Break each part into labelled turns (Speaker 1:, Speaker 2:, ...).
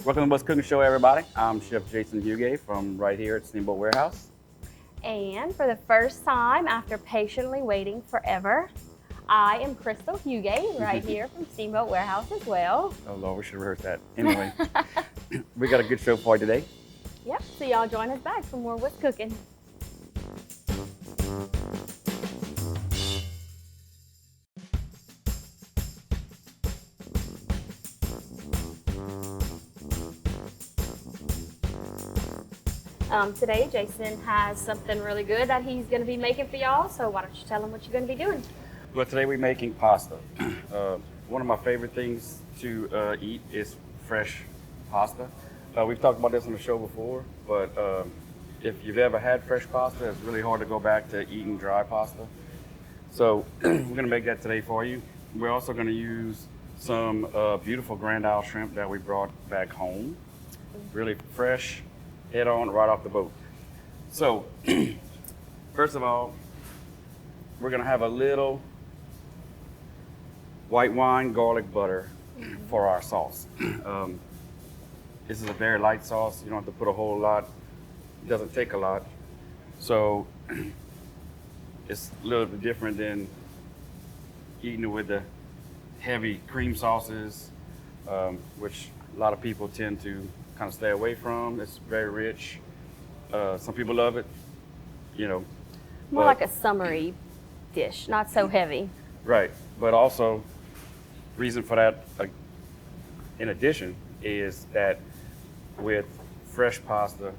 Speaker 1: Welcome to What's Cooking Show, everybody. I'm Chef Jason Hugay from right here at Steamboat Warehouse.
Speaker 2: And for the first time after patiently waiting forever, I am Crystal Hugay, right here from Steamboat Warehouse as well.
Speaker 1: Oh Lord, we should rehearse that. Anyway, we got a good show for you today.
Speaker 2: Yep, so y'all join us back for more What's Cooking. Today, Jason has something really good that he's going to be making for y'all, so why don't you tell him what you're going to be doing?
Speaker 1: Well, today we're making pasta. One of my favorite things to eat is fresh pasta. We've talked about this on the show before, but if you've ever had fresh pasta, it's really hard to go back to eating dry pasta. So we're going to make that today for you. We're also going to use some beautiful Grand Isle shrimp that we brought back home. Really fresh, head on, right off the boat. So first of all, we're going to have a little white wine garlic butter for our sauce. This is a very light sauce. You don't have to put a whole lot. It doesn't take a lot. So it's a little bit different than eating it with the heavy cream sauces, which a lot of people tend to kind of stay away from. It's very rich. Some people love it, you know.
Speaker 2: More like a summery dish, not so heavy.
Speaker 1: Right, but also reason for that, in addition, is that with fresh pasta,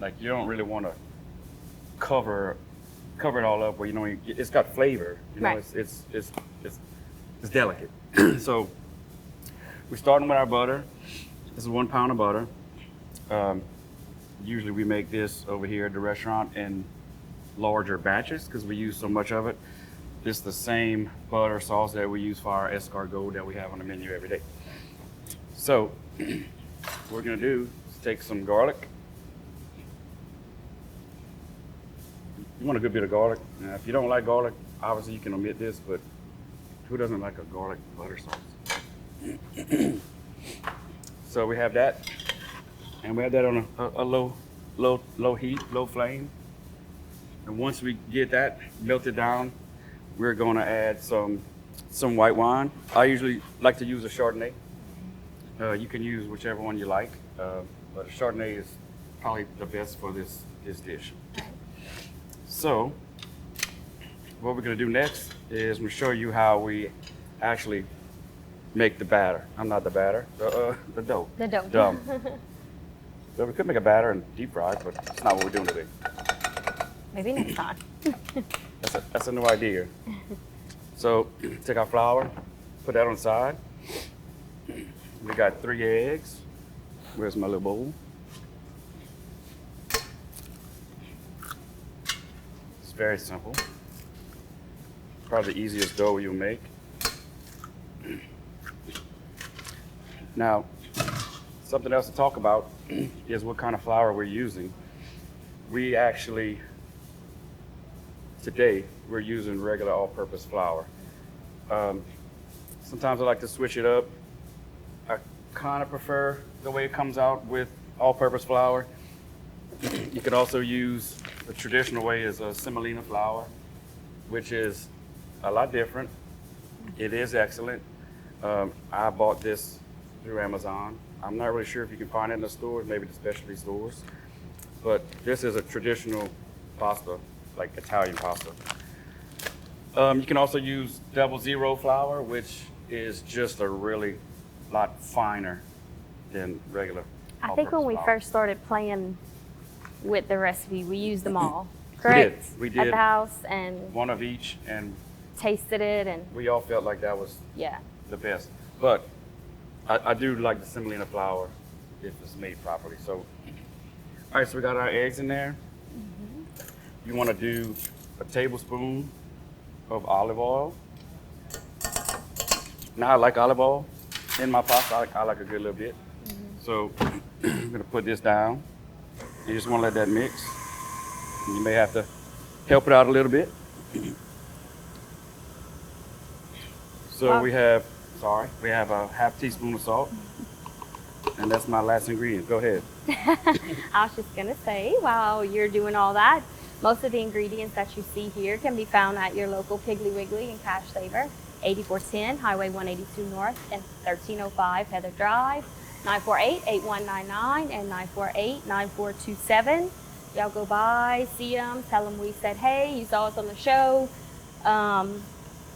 Speaker 1: like you don't really want to cover it all up, where you know it's got flavor. You know,
Speaker 2: right.
Speaker 1: it's delicate. So we're starting with our butter. This is 1 pound of butter. Usually we make this over here at the restaurant in larger batches because we use so much of it. This is the same butter sauce that we use for our escargot that we have on the menu every day. So what we're gonna do is take some garlic. You want a good bit of garlic. Now, if you don't like garlic, obviously you can omit this, but who doesn't like a garlic butter sauce? So we have that, and we have that on a low heat, low flame. And once we get that melted down, we're going to add some white wine. I usually like to use a Chardonnay. You can use whichever one you like, but a Chardonnay is probably the best for this dish. So what we're going to do next is we'll show you how we actually make the batter. I'm not the batter, the dough.
Speaker 2: The dough.
Speaker 1: So we could make a batter and deep fry it, but that's not what we're doing today.
Speaker 2: Maybe next time.
Speaker 1: That's a new idea. So take our flour, put that on the side. We got 3 eggs. Where's my little bowl? It's very simple. Probably the easiest dough you'll make. Now, something else to talk about is what kind of flour we're using. We actually, today, we're using regular all-purpose flour. Sometimes I like to switch it up. I kind of prefer the way it comes out with all-purpose flour. You could also use the traditional way is a semolina flour, which is a lot different. It is excellent. I bought this through Amazon. I'm not really sure if you can find it in the stores, maybe the specialty stores. But this is a traditional pasta, like Italian pasta. You can also use 00 flour, which is just a really lot finer than regular.
Speaker 2: I think when we
Speaker 1: flour.
Speaker 2: first started playing with the recipe, we used them all, correct?
Speaker 1: We did.
Speaker 2: At the house, and
Speaker 1: One of each, and
Speaker 2: tasted it, and
Speaker 1: we all felt like that was
Speaker 2: yeah.
Speaker 1: the best. But I do like the semolina flour if it's made properly. So, all right, so we got our eggs in there. You want to do a tablespoon of olive oil. Now I like olive oil in my pasta. I like a good little bit. So I'm gonna put this down. You just want to let that mix. You may have to help it out a little bit. So we have a half teaspoon of salt. And that's my last ingredient. Go ahead.
Speaker 2: I was just gonna say, while you're doing all that, most of the ingredients that you see here can be found at your local Piggly Wiggly and Cash Saver, 8410 Highway 182 North and 1305 Heather Drive, 948-8199 and 948-9427. Y'all go by, see them, tell them we said, hey, you saw us on the show.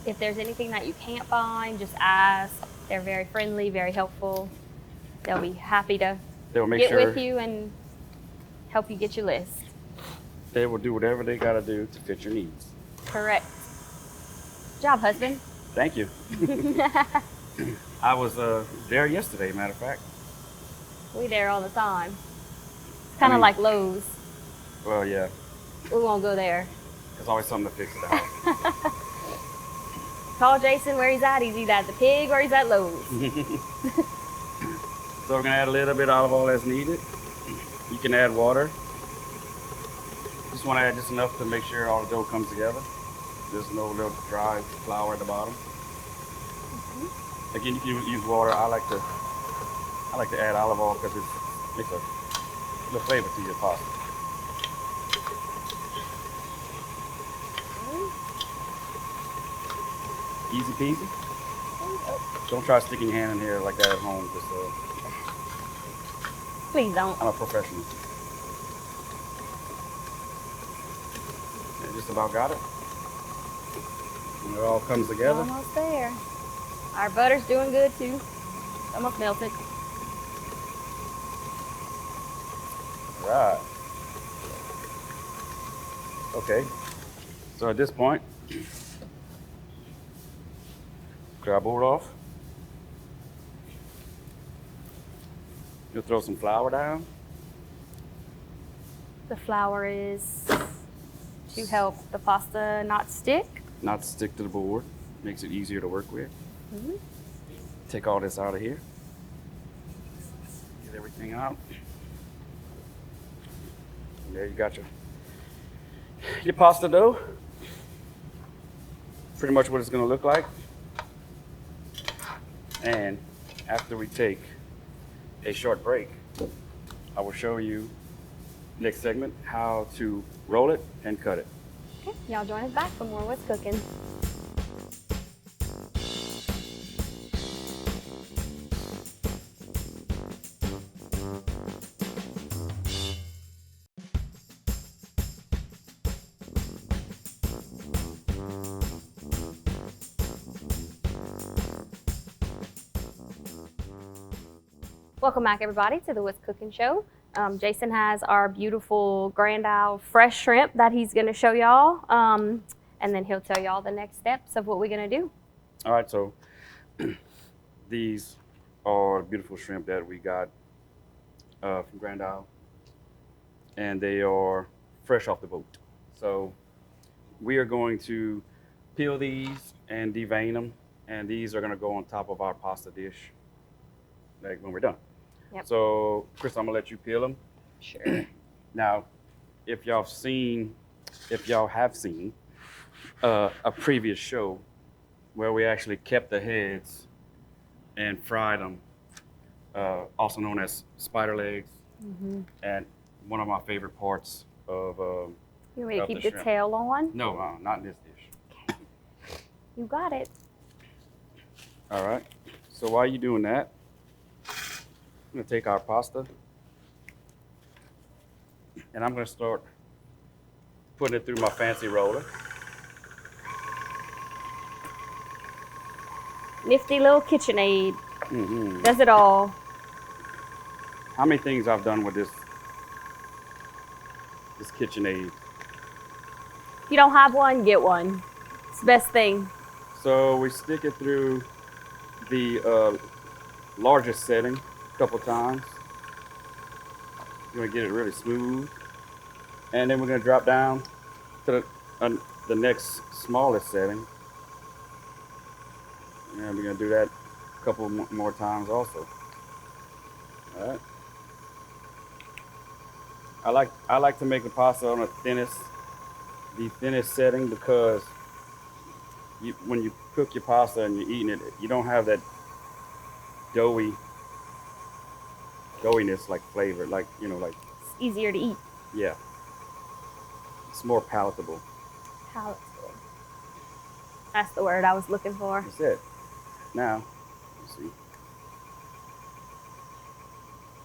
Speaker 2: If there's anything that you can't find, just ask. They're very friendly, very helpful. They'll be happy to
Speaker 1: They'll make
Speaker 2: get
Speaker 1: sure
Speaker 2: with you and help you get your list.
Speaker 1: they will do whatever they got to do to fit your needs.
Speaker 2: Correct. Good job, husband.
Speaker 1: Thank you. I was there yesterday, matter of fact.
Speaker 2: We there all the time. It's kind of
Speaker 1: mean-
Speaker 2: like Lowe's.
Speaker 1: Well, yeah.
Speaker 2: We won't go there.
Speaker 1: There's always something to fix at the house.
Speaker 2: Call Jason where he's at. He's either at the Pig or he's at Lowe's.
Speaker 1: So we're gonna add a little bit of olive oil as needed. You can add water. Just want to add just enough to make sure all the dough comes together. There's no little dry flour at the bottom. Again, you can use water. I like to add olive oil because it makes a little flavor to your pasta. Easy peasy. Don't try sticking your hand in here like that at home. Just,
Speaker 2: Please don't.
Speaker 1: I'm a professional. Yeah, just about got it. And it all comes together.
Speaker 2: Almost there. Our butter's doing good too. Almost melted.
Speaker 1: Right. Okay. So at this point, grab board off. You'll throw some flour down.
Speaker 2: The flour is to help the pasta not stick.
Speaker 1: Not to stick to the board. Makes it easier to work with. Take all this out of here. Get everything out. And there you got your pasta dough. Pretty much what it's going to look like. And after we take a short break, I will show you next segment how to roll it and cut it.
Speaker 2: Okay, y'all join us back for more What's Cooking. Welcome back, everybody, to the What's Cooking show. Jason has our beautiful Grand Isle fresh shrimp that he's going to show y'all, and then he'll tell y'all the next steps of what we're going to do.
Speaker 1: All right, so these are beautiful shrimp that we got from Grand Isle, and they are fresh off the boat. So we are going to peel these and devein them, and these are going to go on top of our pasta dish like when we're done.
Speaker 2: Yep.
Speaker 1: So Chris, I'm gonna let you peel them.
Speaker 2: Sure.
Speaker 1: Now, if y'all have seen a previous show where we actually kept the heads and fried them, also known as spider legs, and one of my favorite parts of
Speaker 2: You want me to
Speaker 1: of
Speaker 2: keep
Speaker 1: the
Speaker 2: the
Speaker 1: shrimp.
Speaker 2: tail on?
Speaker 1: No, not in this dish.
Speaker 2: You got it.
Speaker 1: All right. So while you're doing that, I'm gonna take our pasta and I'm gonna start putting it through my fancy roller.
Speaker 2: Nifty little KitchenAid. Does it all.
Speaker 1: How many things I've done with this KitchenAid?
Speaker 2: If you don't have one, get one. It's the best thing.
Speaker 1: So we stick it through the largest setting a couple times. You're gonna get it really smooth, and then we're gonna drop down to the next smallest setting, and we're gonna do that a couple more times also. All right. I like to make the pasta on the thinnest setting because when you cook your pasta and you're eating it, you don't have that doughy doughiness, like flavor, like like
Speaker 2: It's easier to eat.
Speaker 1: yeah, it's more palatable.
Speaker 2: Palatable. That's the word I was looking for.
Speaker 1: That's it. Now, let's see.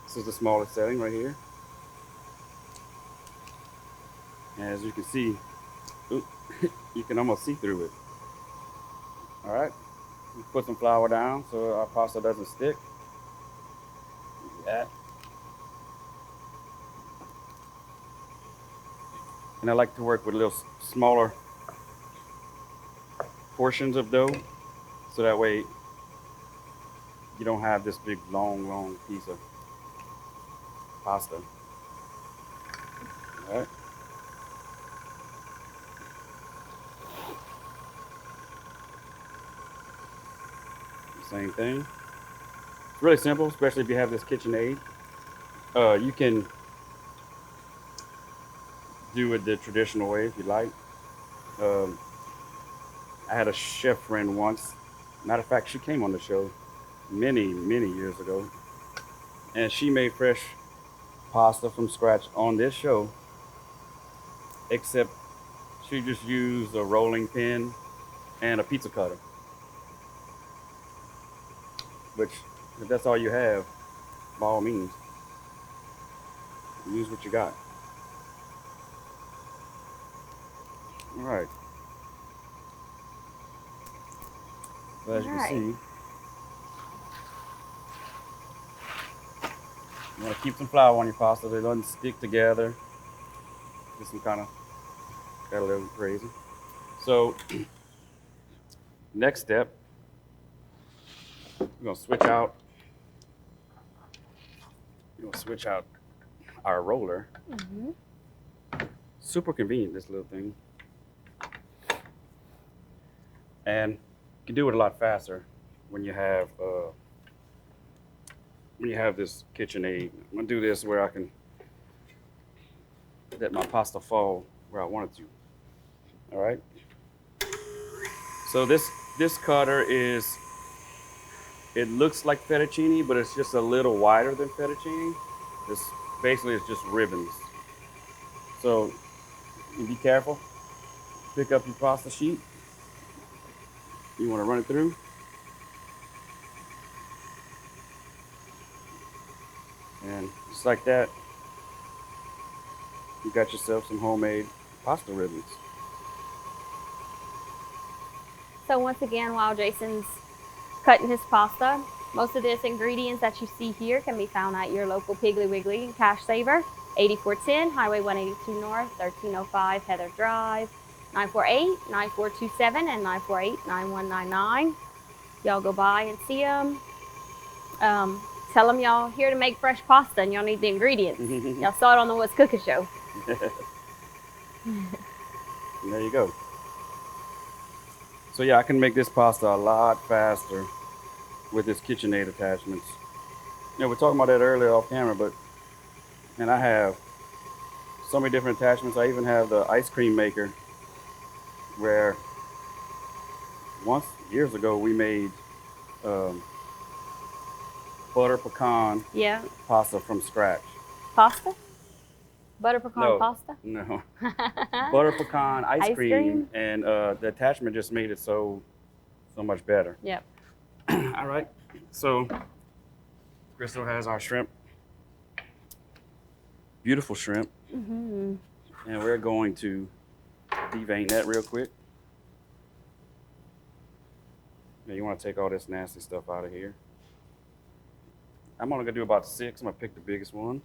Speaker 1: This is the smallest setting right here. And as you can see, oop, you can almost see through it. All right. Put some flour down so our pasta doesn't stick. That. And I like to work with little smaller portions of dough, so that way you don't have this big long piece of pasta. All right. Same thing. It's really simple, especially if you have this KitchenAid. You can do it the traditional way if you like. Um, I had a chef friend once. Matter of fact, she came on the show many years ago, and she made fresh pasta from scratch on this show. Except she just used a rolling pin and a pizza cutter. Which, if that's all you have, by all means, use what you got. All right. So as you can see, you want to keep some flour on your pasta so it doesn't stick together. Just some kind of got a little crazy. So next step, we're gonna switch out. We're gonna switch out our roller.
Speaker 2: Mm-hmm.
Speaker 1: Super convenient, this little thing, and you can do it a lot faster when you have this KitchenAid. I'm gonna do this where I can let my pasta fall where I want it to. All right. So this cutter is, it looks like fettuccine, but it's just a little wider than fettuccine. This basically is just ribbons. So you be careful. Pick up your pasta sheet. You want to run it through. And just like that, you got yourself some homemade pasta ribbons.
Speaker 2: So once again, while Jason's cutting his pasta, most of these ingredients that you see here can be found at your local Piggly Wiggly and Cash Saver, 8410 Highway 182 North, 1305 Heather Drive, 948-9427 and 948-9199. Y'all go by and see them. Tell them y'all here to make fresh pasta and y'all need the ingredients. Y'all saw it on the What's Cooking show.
Speaker 1: And there you go. So yeah, I can make this pasta a lot faster with this KitchenAid attachments. You know, we were talking about that earlier off camera, but and I have so many different attachments. I even have the ice cream maker, where once years ago we made butter pecan pasta from scratch.
Speaker 2: Pasta? Butter pecan
Speaker 1: No,
Speaker 2: pasta?
Speaker 1: no. Butter pecan ice cream, and the attachment just made it so much better.
Speaker 2: Yep.
Speaker 1: All right. So Crystal has our shrimp. Beautiful shrimp.
Speaker 2: Mm-hmm.
Speaker 1: And we're going to devein that real quick. Now you want to take all this nasty stuff out of here. I'm only going to do about 6. I'm going to pick the biggest ones.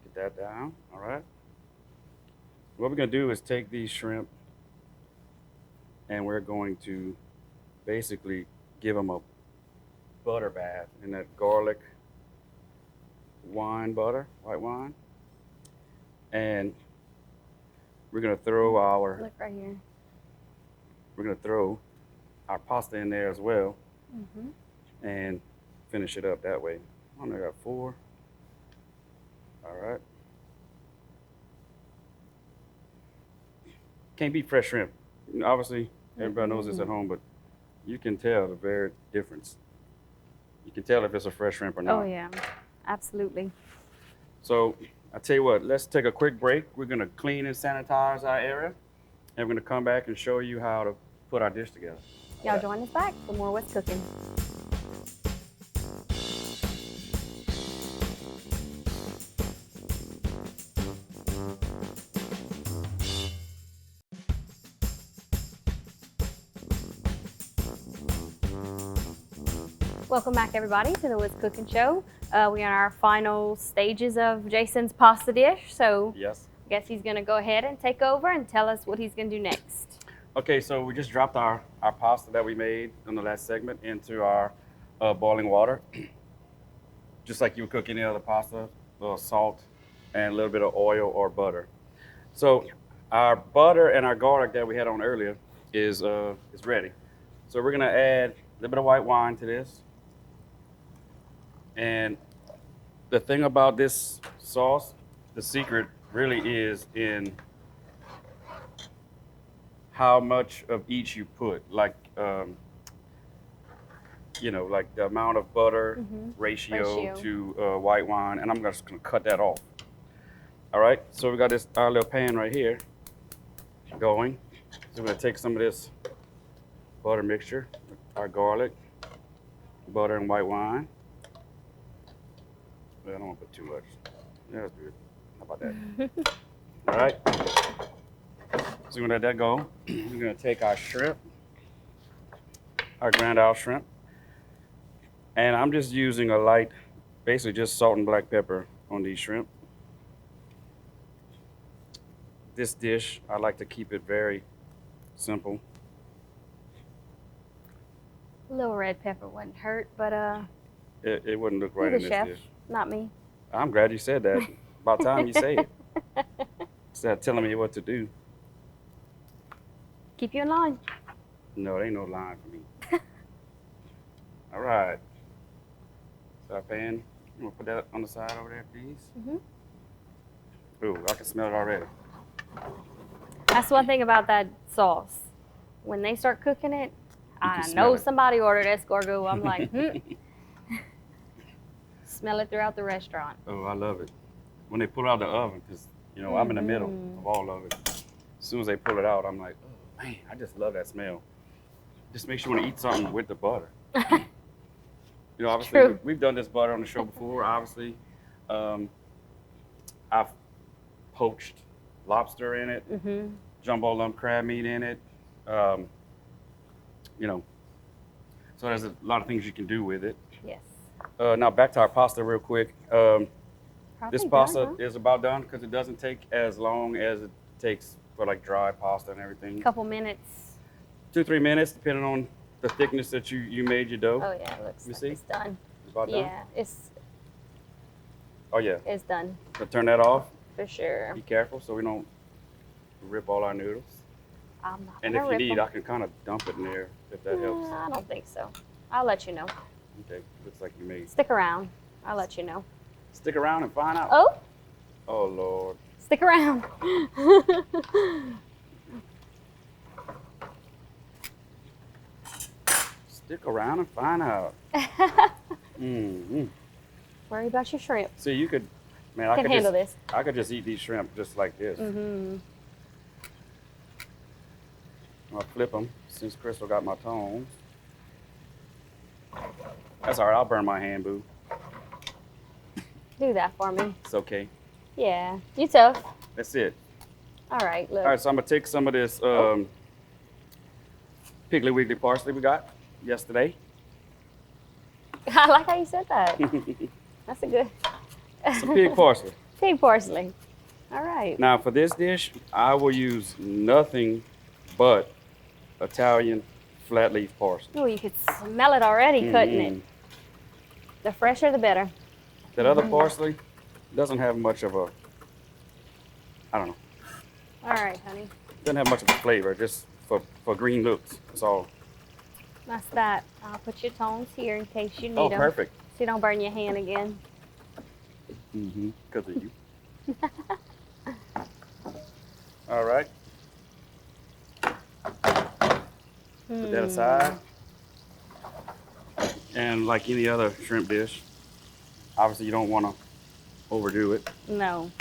Speaker 1: Get that down. All right. What we're going to do is take these shrimp and we're going to basically give them a butter bath in that garlic wine butter, white wine. And we're going to throw
Speaker 2: Look right here.
Speaker 1: we're going to throw our pasta in there as well.
Speaker 2: Mm-hmm.
Speaker 1: And finish it up that way. I only got 4. All right. Can't beat fresh shrimp. Obviously, everybody knows this at home, but you can tell the very difference You can tell if it's a fresh shrimp or not.
Speaker 2: Oh yeah, absolutely.
Speaker 1: So I tell you what, let's take a quick break. We're gonna clean and sanitize our area, and we're gonna come back and show you how to put our dish together.
Speaker 2: Y'all join us back for more What's Cooking. Welcome back, everybody, to the What's Cooking show. We are in our final stages of Jason's pasta dish, so
Speaker 1: Yes.
Speaker 2: I guess he's going to go ahead and take over and tell us what he's going to do next.
Speaker 1: Okay, so we just dropped our pasta that we made in the last segment into our boiling water. Just like you would cook any other pasta, a little salt and a little bit of oil or butter. So our butter and our garlic that we had on earlier is ready. So we're gonna add a little bit of white wine to this. And the thing about this sauce, the secret really is in how much of each you put. Like, like the amount of butter ratio to white wine. And I'm just gonna cut that off. All right, so we got our little pan right here going. So we're gonna take some of this butter mixture, our garlic, butter and white wine. Well, I don't want to put too much. Yeah, that's good. How about that? All right. So we're gonna let that go. We're gonna take our shrimp, our Grand Isle shrimp, and I'm just using a light, basically just salt and black pepper on these shrimp. This dish, I like to keep it very simple.
Speaker 2: A little red pepper wouldn't hurt, but
Speaker 1: It wouldn't look right
Speaker 2: you're
Speaker 1: in
Speaker 2: the
Speaker 1: this
Speaker 2: chef,
Speaker 1: dish.
Speaker 2: not me.
Speaker 1: I'm glad you said that. About time you say it. Instead of telling me what to do.
Speaker 2: Keep you in line.
Speaker 1: No, there ain't no line for me. All right. So our pan, you want to put that on the side over there, please? Ooh, I can smell it already.
Speaker 2: That's one thing about that sauce. When they start cooking it, I
Speaker 1: smell
Speaker 2: know
Speaker 1: it.
Speaker 2: somebody ordered escargot. I'm like, smell it throughout the restaurant.
Speaker 1: Oh, I love it. When they pull it out of the oven, because, I'm in the middle of all of it. As soon as they pull it out, I'm like, oh, man, I just love that smell. Just makes you want to eat something with the butter. Obviously,
Speaker 2: True.
Speaker 1: we've done this butter on the show before, obviously. I've poached lobster in it, jumbo lump crab meat in it. So there's a lot of things you can do with it.
Speaker 2: Yes.
Speaker 1: Now back to our pasta real quick. This
Speaker 2: Probably
Speaker 1: pasta
Speaker 2: done,
Speaker 1: is about done because it doesn't take as long as it takes for like dry pasta and everything.
Speaker 2: Couple minutes.
Speaker 1: 2-3 minutes, depending on the thickness that you made your dough.
Speaker 2: Oh yeah, it looks
Speaker 1: You
Speaker 2: like
Speaker 1: see?
Speaker 2: it's done.
Speaker 1: It's about done.
Speaker 2: Yeah,
Speaker 1: Oh yeah.
Speaker 2: it's done
Speaker 1: So turn that off.
Speaker 2: for sure.
Speaker 1: Be careful so we don't rip all our noodles.
Speaker 2: I'm not
Speaker 1: And
Speaker 2: gonna
Speaker 1: if you
Speaker 2: rip
Speaker 1: need,
Speaker 2: them.
Speaker 1: I can kind of dump it in there if that helps.
Speaker 2: I don't think so. I'll let you know.
Speaker 1: Okay, looks like you made.
Speaker 2: Stick around. I'll let you know.
Speaker 1: Stick around and find out.
Speaker 2: Oh,
Speaker 1: Oh Lord.
Speaker 2: stick around.
Speaker 1: Stick around and find out. Mm-hmm.
Speaker 2: Worry about your shrimp.
Speaker 1: See, you could, man, I
Speaker 2: Can
Speaker 1: could
Speaker 2: handle
Speaker 1: just,
Speaker 2: this.
Speaker 1: I could just eat these shrimp just like this. I'll flip them since Crystal got my tongs. That's all right. I'll burn my hand, boo.
Speaker 2: Do that for me.
Speaker 1: It's okay.
Speaker 2: Yeah, you tough.
Speaker 1: That's it.
Speaker 2: All right, look.
Speaker 1: All right, so I'm gonna take some of this Piggly Wiggly parsley we got yesterday.
Speaker 2: I like how you said that. That's a good.
Speaker 1: Some pig parsley.
Speaker 2: Pig parsley. All right.
Speaker 1: Now for this dish, I will use nothing but Italian flat leaf parsley.
Speaker 2: Oh, you could smell it already cutting it. The fresher, the better.
Speaker 1: That other parsley doesn't have much of a, I don't know,
Speaker 2: All right, honey.
Speaker 1: doesn't have much of a flavor, just for green looks, that's all.
Speaker 2: That's that. I'll put your tongs here in case you need
Speaker 1: Oh,
Speaker 2: them.
Speaker 1: perfect.
Speaker 2: So you don't burn your hand again.
Speaker 1: Because of you. All right. Put that aside. And like any other shrimp dish, obviously you don't want to overdo it.
Speaker 2: No.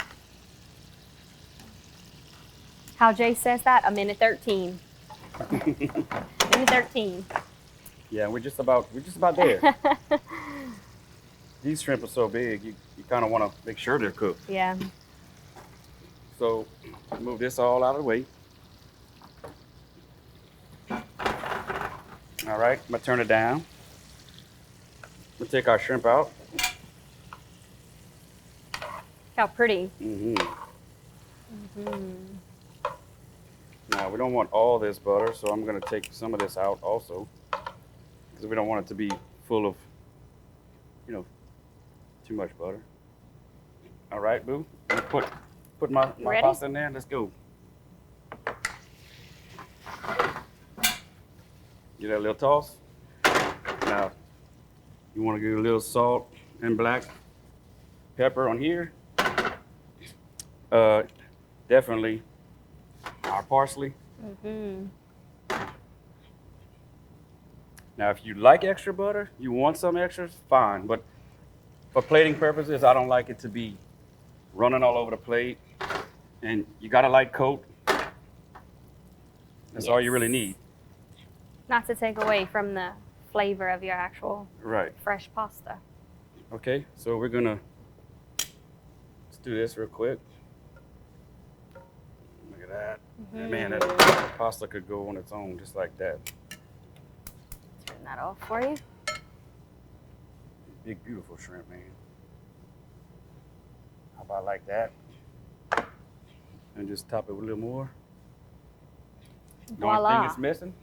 Speaker 2: How Jay says that, a minute 13. Minute 13.
Speaker 1: Yeah, we're just about there. These shrimp are so big, you kind of want to make sure they're cooked.
Speaker 2: Yeah.
Speaker 1: So move this all out of the way. All right, I'm gonna turn it down. We'll take our shrimp out.
Speaker 2: How pretty.
Speaker 1: Now we don't want all this butter, so I'm gonna take some of this out also, because we don't want it to be full of, too much butter. All right, boo. Put my
Speaker 2: Ready?
Speaker 1: pasta in there. Let's go. Give that a little toss. Now, you want to give a little salt and black pepper on here. Definitely our parsley. Now, if you like extra butter, you want some extras, fine. But for plating purposes, I don't like it to be running all over the plate. And you got a light coat. That's all you really need.
Speaker 2: Not to take away from the flavor of your actual fresh pasta.
Speaker 1: Okay, so we're gonna let's do this real quick. Look at that. Man, that pasta could go on its own just like that.
Speaker 2: Turn that off for you.
Speaker 1: Big, beautiful shrimp, man. How about like that? And just top it with a little more. The only thing it's missing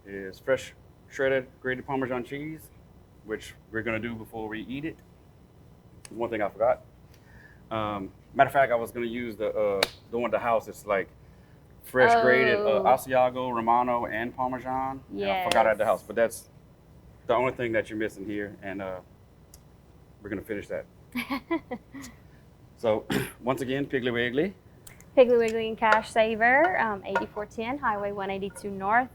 Speaker 1: is fresh shredded grated Parmesan cheese, which we're gonna do before we eat it. One thing I forgot. Matter of fact, I was gonna use the one at the house. It's like fresh grated Asiago, Romano, and Parmesan.
Speaker 2: Yeah.
Speaker 1: And I forgot it at the house, but that's the only thing that you're missing here, and we're gonna finish that. So once again, Piggly Wiggly.
Speaker 2: Piggly Wiggly and Cash Saver, 8410 Highway 182 North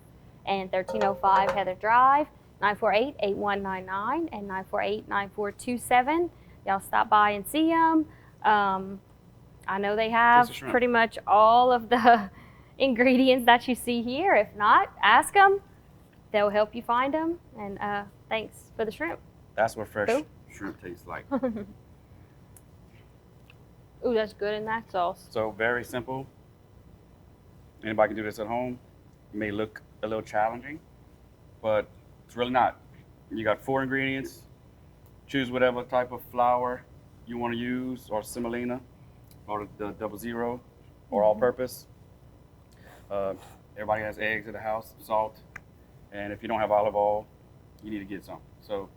Speaker 2: and 1305 Heather Drive, 948-8199 and 948-9427. Y'all stop by and see them. I know they have pretty much all of the ingredients that you see here. If not, ask them. They'll help you find them. And thanks for the shrimp.
Speaker 1: That's what fresh shrimp tastes like.
Speaker 2: Ooh, that's good in that sauce.
Speaker 1: So very simple. Anybody can do this at home. It may look a little challenging, but it's really not. You got 4 ingredients. Choose whatever type of flour you want to use, or semolina, or the 00, or all-purpose. Everybody has eggs at the house, salt, and if you don't have olive oil, you need to get some. So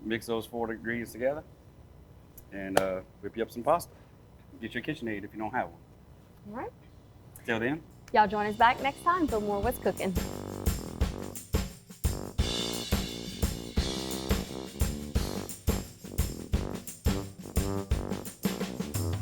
Speaker 1: mix those 4 ingredients together and whip you up some pasta. Get your KitchenAid if you don't have one.
Speaker 2: All right.
Speaker 1: Till then.
Speaker 2: Y'all join us back next time for more What's Cooking.